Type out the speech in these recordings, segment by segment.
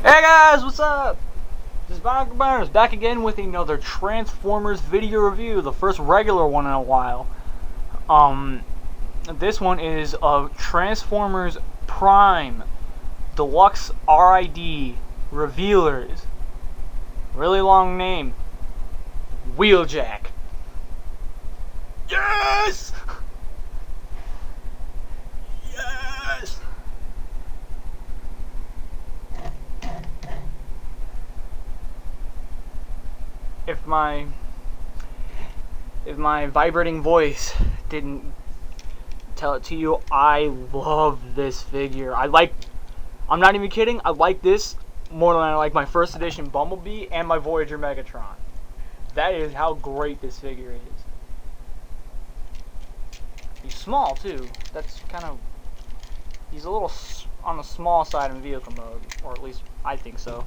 Hey guys, what's up? This is Bionicle Burners back again with another Transformers video review, the first regular one in a while. This one is of Transformers Prime Deluxe RID Revealers. Really long name. Wheeljack. Yes! Yes! If my vibrating voice didn't tell it to you, I love this figure. I'm not even kidding, I like this more than I like my first edition Bumblebee and my Voyager Megatron. That is how great this figure is. He's small too. That's kind of, he's a little on the small side in vehicle mode, or at least I think so.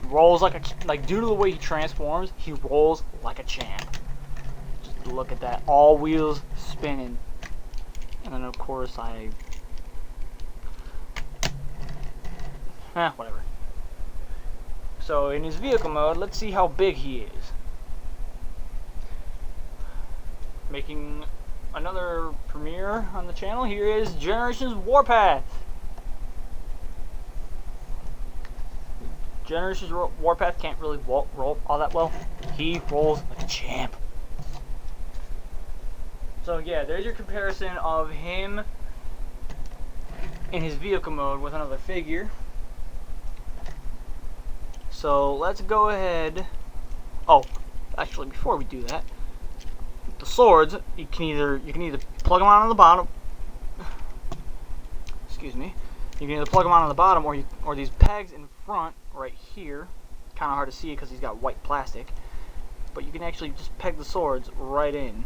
Rolls like due to the way he transforms, he rolls like a champ. Just look at that, all wheels spinning. And then of course whatever. So in his vehicle mode, let's see how big he is. Making another premiere on the channel, here is Generations Warpath. Generations Warpath can't really roll all that well. He rolls like a champ. So yeah, there's your comparison of him in his vehicle mode with another figure. So let's go ahead. Oh, actually, before we do that, the swords you can either plug them on the bottom. Excuse me. You can either plug them on the bottom, or these pegs in front right here. Kind of hard to see because he's got white plastic, but you can actually just peg the swords right in,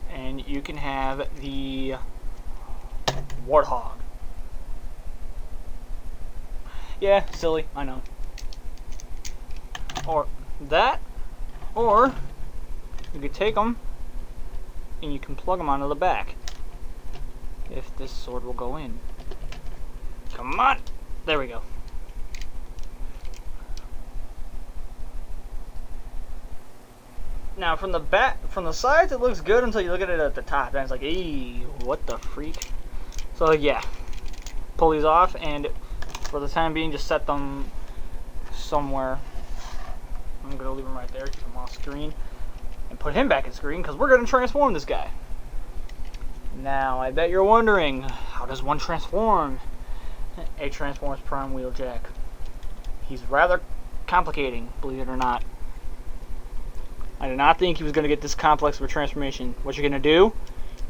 and you can have the Warthog. Yeah, silly, I know. Or that, or you could take them and you can plug them onto the back. If this sword will go in. Come on! There we go. Now from the back, from the sides it looks good until you look at it at the top and it's like, eee, what the freak? So yeah, pull these off and for the time being just set them somewhere. I'm gonna leave him right there, keep him off screen, and put him back in screen because we're gonna transform this guy. Now, I bet you're wondering, how does one transform a Transformers Prime Wheeljack? He's rather complicating, believe it or not. I did not think he was going to get this complex of a transformation. What you're going to do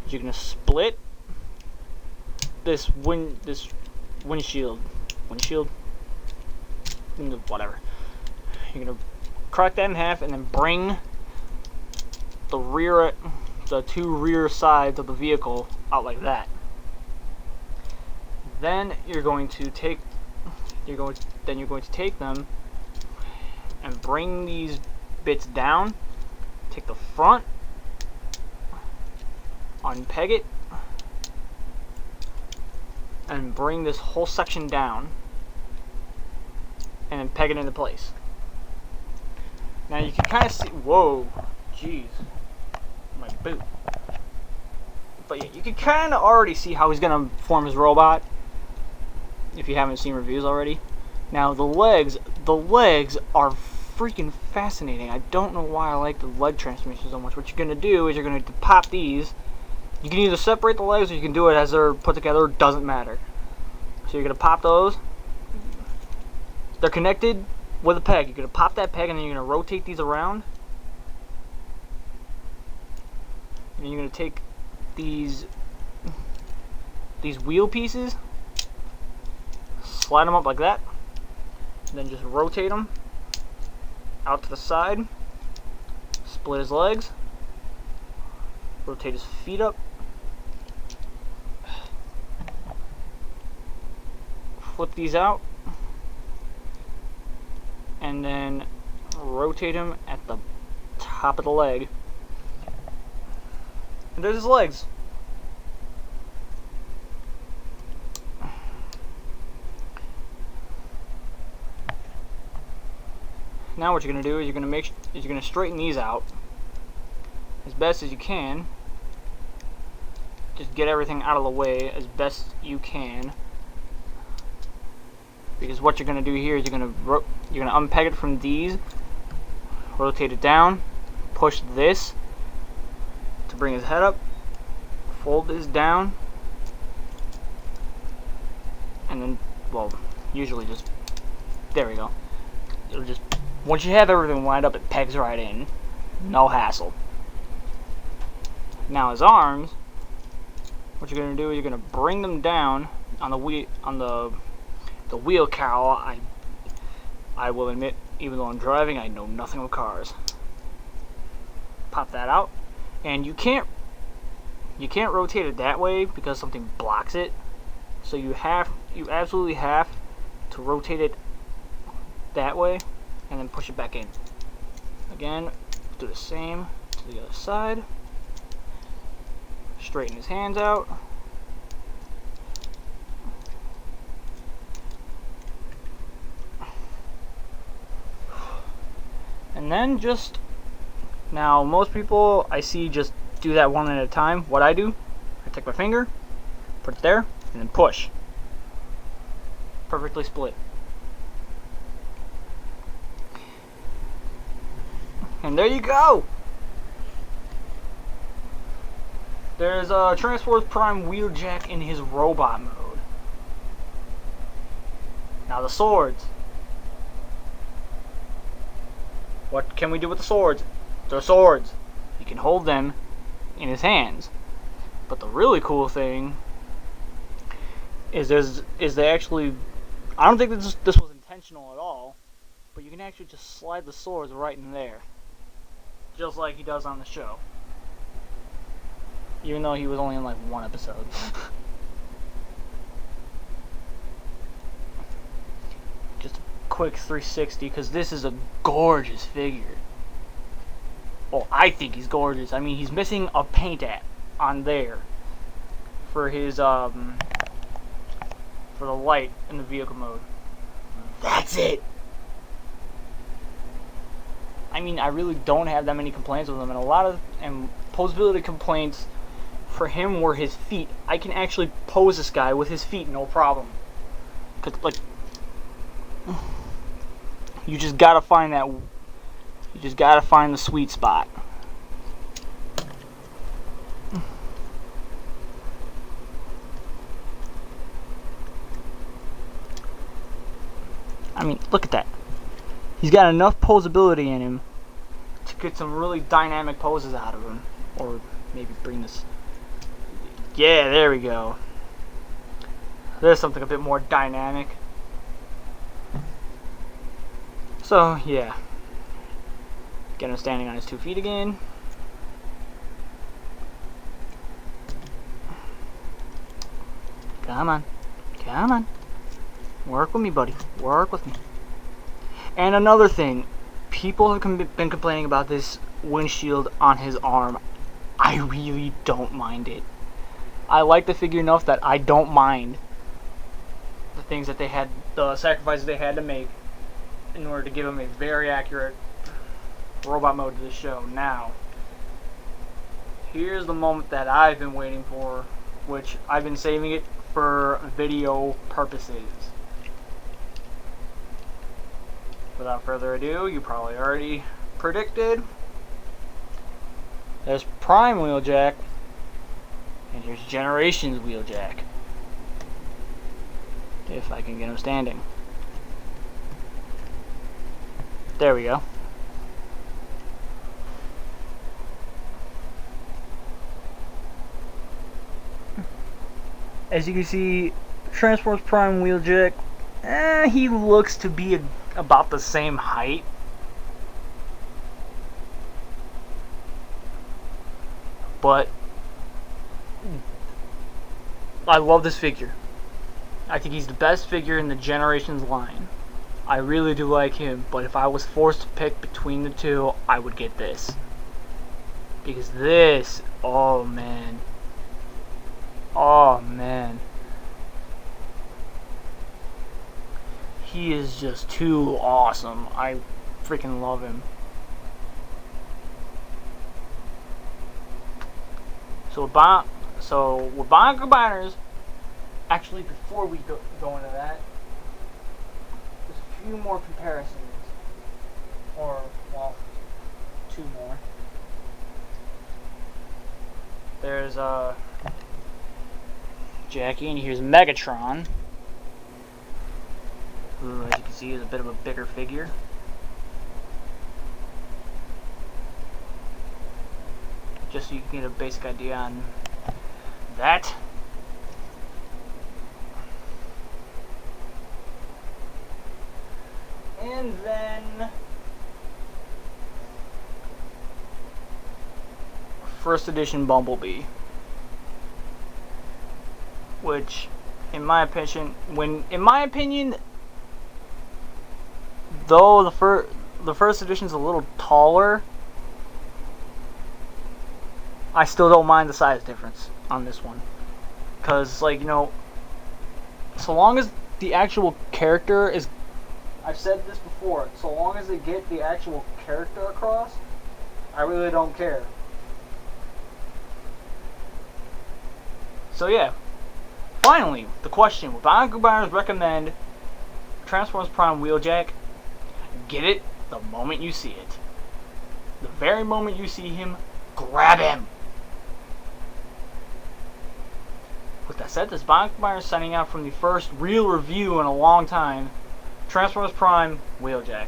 is you're going to split this windshield, whatever. You're going to crack that in half and then bring the two rear sides of the vehicle out like that. Then you're going to take them and bring these bits down. Take the front, unpeg it, and bring this whole section down, and then peg it into place. Now you can kind of see. Whoa, jeez. My boot. But yeah, you can kind of already see how he's gonna form his robot if you haven't seen reviews already. Now the legs are freaking fascinating. I don't know why I like the leg transformation so much. What you're gonna do is you're gonna pop these. You can either separate the legs or you can do it as they're put together. It doesn't matter. So you're gonna pop those. They're connected with a peg. You're gonna pop that peg and then you're gonna rotate these around. And you're going to take these wheel pieces, slide them up like that, and then just rotate them out to the side, split his legs, rotate his feet up, flip these out, and then rotate him at the top of the leg. And there's his legs. Now what you're gonna do is you're gonna straighten these out as best as you can. Just get everything out of the way as best you can, because what you're gonna do here is you're gonna unpeg it from these, rotate it down, push this to bring his head up, fold this down, and then, well, usually just, there we go. It'll just, once you have everything lined up, it pegs right in. No hassle. Now his arms, what you're gonna do is you're gonna bring them down on the wheel cowl. I will admit, even though I'm driving, I know nothing of cars. Pop that out, and you can't rotate it that way because something blocks it. So you absolutely have to rotate it that way, and then push it back in. Again, do the same to the other side. Straighten his hands out. And then just, now most people I see just do that one at a time. What I do, I take my finger, put it there, and then push. Perfectly split. And there you go! There's a Transformers Prime Wheeljack in his robot mode. Now the swords. What can we do with the swords? They're swords. You can hold them in his hands. But the really cool thing is they actually, I don't think this was intentional at all, but you can actually just slide the swords right in there. Just like he does on the show. Even though he was only in like one episode. Just a quick 360, because this is a gorgeous figure. Well, I think he's gorgeous. I mean, he's missing a paint on there for his for the light in the vehicle mode. That's it. I mean, I really don't have that many complaints with him, and a lot of posability complaints for him were his feet. I can actually pose this guy with his feet, no problem. 'Cause, like, you just gotta find that. You just gotta find the sweet spot. I mean, look at that. He's got enough posability in him to get some really dynamic poses out of him. Or maybe bring this. Yeah, there we go. There's something a bit more dynamic. So, yeah. Get him standing on his 2 feet again. Come on. Come on. Work with me, buddy. Work with me. And another thing. People have been complaining about this windshield on his arm. I really don't mind it. I like the figure enough that I don't mind the things that they had, the sacrifices they had to make in order to give him a very accurate robot mode to the show. Now, here's the moment that I've been waiting for, which I've been saving it for video purposes. Without further ado, you probably already predicted. There's Prime Wheeljack, and here's Generations Wheeljack. If I can get him standing. There we go. As you can see, Transformers Prime Wheeljack, he looks to be about the same height. But I love this figure. I think he's the best figure in the Generations line. I really do like him, but if I was forced to pick between the two, I would get this. Because this, oh man. Oh man. He is just too awesome. freaking love him. So with Bionic Combiners, actually before we go into that, there's a few more comparisons. Or, well, two more. There's Jackie, and here's Megatron, who, as you can see, is a bit of a bigger figure. Just so you can get a basic idea on that. And then first edition Bumblebee, which in my opinion, though the first edition's a little taller, I still don't mind the size difference on this one. Because, like, you know, so long as the actual character is, I've said this before, so long as they get the actual character across, I really don't care. So yeah, finally, the question: would Bionic Combiners recommend Transformers Prime Wheeljack? Get it the moment you see it. The very moment you see him, grab him. With that said, this is Bionic Combiners signing out from the first real review in a long time. Transformers Prime Wheeljack.